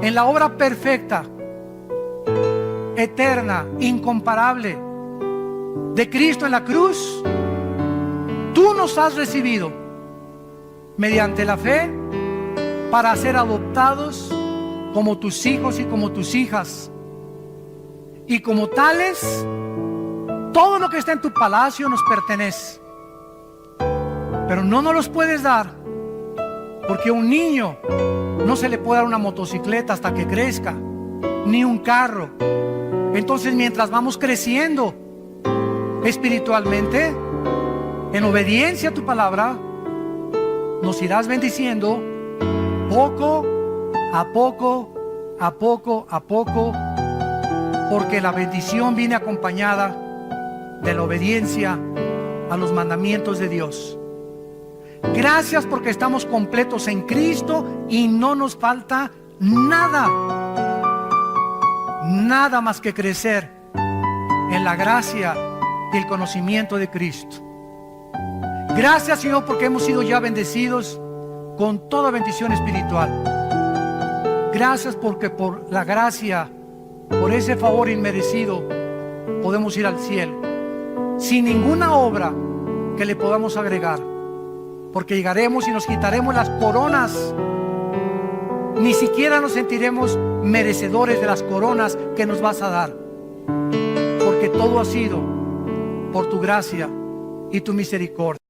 S1: en la obra perfecta, eterna, incomparable de Cristo en la cruz, tú nos has recibido mediante la fe para ser adoptados como tus hijos y como tus hijas. Y como tales, todo lo que está en tu palacio nos pertenece. Pero no nos los puedes dar, porque a un niño no se le puede dar una motocicleta hasta que crezca, ni un carro. Entonces, mientras vamos creciendo espiritualmente, en obediencia a tu palabra, nos irás bendiciendo poco a poco, a poco a poco, porque la bendición viene acompañada de la obediencia a los mandamientos de Dios. Gracias porque estamos completos en Cristo y no nos falta nada, nada más que crecer en la gracia y el conocimiento de Cristo. Gracias, Señor, porque hemos sido ya bendecidos con toda bendición espiritual. Gracias porque por la gracia, por ese favor inmerecido, podemos ir al cielo sin ninguna obra que le podamos agregar, porque llegaremos y nos quitaremos las coronas. Ni siquiera nos sentiremos merecedores de las coronas que nos vas a dar, porque todo ha sido por tu gracia y tu misericordia.